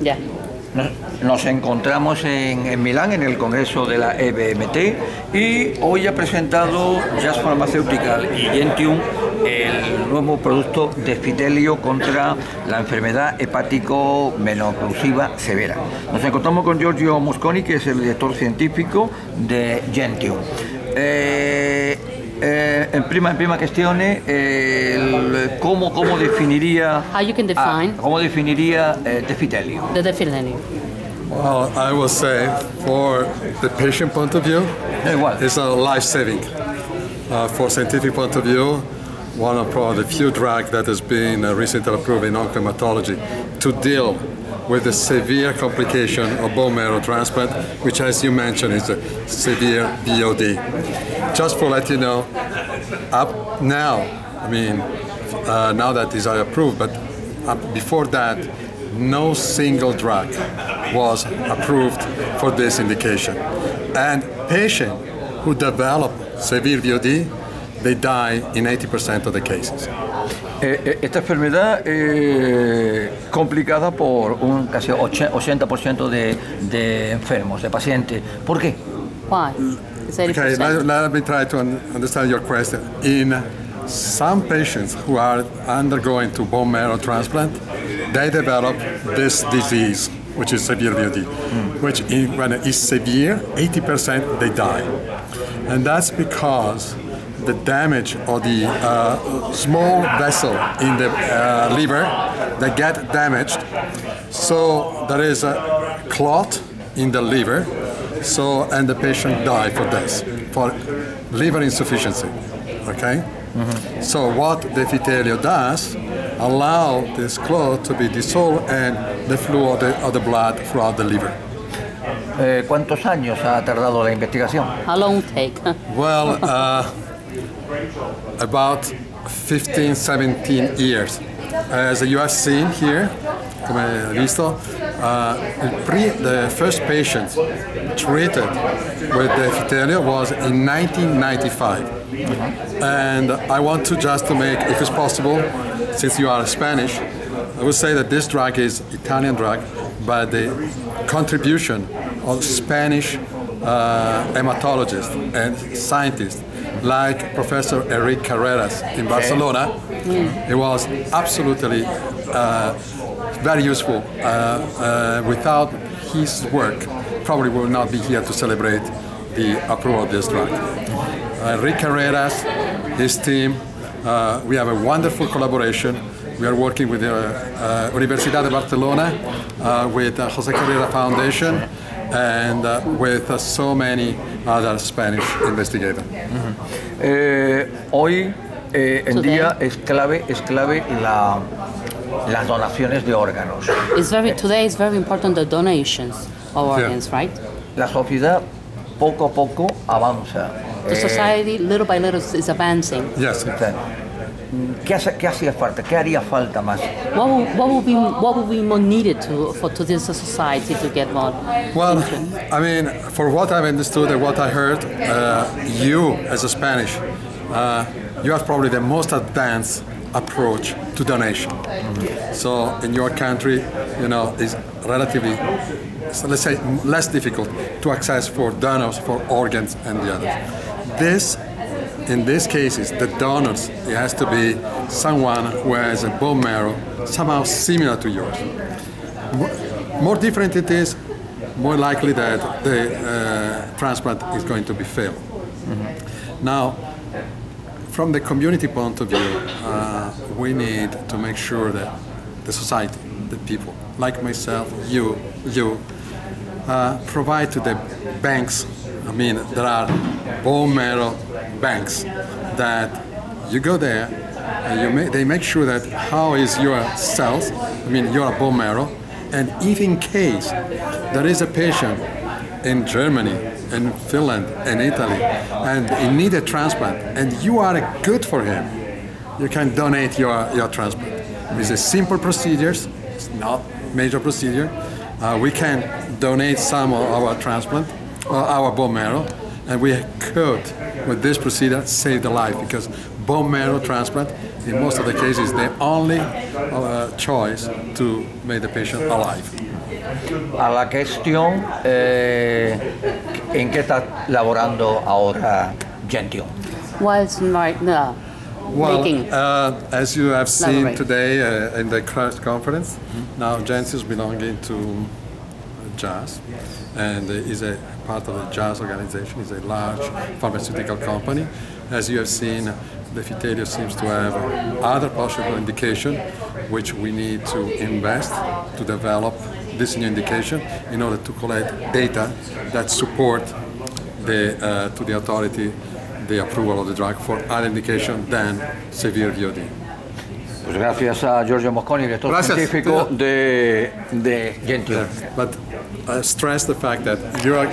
Yeah. Nos encontramos en Milán, en el Congreso de la EBMT, y hoy ha presentado Jazz Pharmaceuticals y Gentium el nuevo producto Defitelio contra la enfermedad hepático-menoclusiva severa. Nos encontramos con Giorgio Mosconi, que es el director científico de Gentium. En prima questione, ¿cómo definiría Defitelio? The Defitelio. Well, I will say, for the patient point of view, it's a life-saving. For scientific point of view, one of probably the few drugs that has been recently approved in oncohematology to deal with the severe complication of bone marrow transplant, which, as you mentioned, is a severe VOD. Just for let you know, up now, I mean, now that these are approved, but before that, no single drug was approved for this indication. And patients who develop severe VOD, they die in 80% of the cases. Esta enfermedad complicada por un casi 80% de enfermos, de pacientes. ¿Por qué? Why? Okay, let me try to understand your question. In some patients who are undergoing to bone marrow transplant, they develop this disease, which is severe VOD, which when it is severe, 80% they die. And that's because the damage of the small vessel in the liver that get damaged. So there is a clot in the liver, and the patient die for this, for liver insufficiency. Okay? So what Defitelio does, allow this clot to be dissolved and the flow of the blood throughout the liver. ¿Cuántos años ha tardado la investigación? How long take? Well, about 15, 17 years. As you have seen here, come visto, the first patient treated with Defitelio was in 1995. And I want to just to make, if it's possible, since you are Spanish, I would say that this drug is Italian drug, but the contribution of Spanish hematologists and scientists like Professor Enrique Carreras in Barcelona, it was absolutely very useful. Without his work, probably will not be here to celebrate the approval of this drug. Enrique Carreras, his team, we have a wonderful collaboration. We are working with the Universidad de Barcelona, with the José Carrera Foundation, and with so many other Spanish investigators. Hoy en día es clave las donaciones de órganos. Today is very important the donations of organs, right? La sociedad poco a poco avanza. The society, little by little, is advancing. Yes. ¿Qué hacía falta? ¿Qué haría falta más? What would be more needed to this society to get more? Well, I mean, for what I've understood and what I heard, you as a Spanish, you have probably the most advanced approach to donation. So in your country, you know, it's relatively, so let's say, less difficult to access for donors for organs and the others. In these cases, the donors, it has to be someone who has a bone marrow somehow similar to yours. More different it is, more likely that the transplant is going to be failed. Now, from the community point of view, we need to make sure that the society, the people, like myself, you, provide to the banks. I mean, there are bone marrow banks that you go there and they make sure that how is your cells, I mean your bone marrow, and if in case there is a patient in Germany, in Finland, in Italy, and he needs a transplant, and you are good for him, you can donate your transplant. It's a simple procedure, it's not major procedure. We can donate some of our transplant, our bone marrow, and we could, with this procedure, save the life, because bone marrow transplant in most of the cases, the only choice to make the patient alive. A la cuestión, ¿en qué está laborando ahora Gentium? Whilst right now making. As you have seen Elaborate. today in the conference, now Gentium is belonging to Jazz, and is a part of the Jazz organization. It's a large pharmaceutical company. As you have seen, Defitelio seems to have other possible indication, which we need to invest to develop this new indication in order to collect data that support to the authority the approval of the drug for other indication than severe VOD. Pues gracias a Giorgio Mosconi, director científico de Gentium. But I stress the fact that you are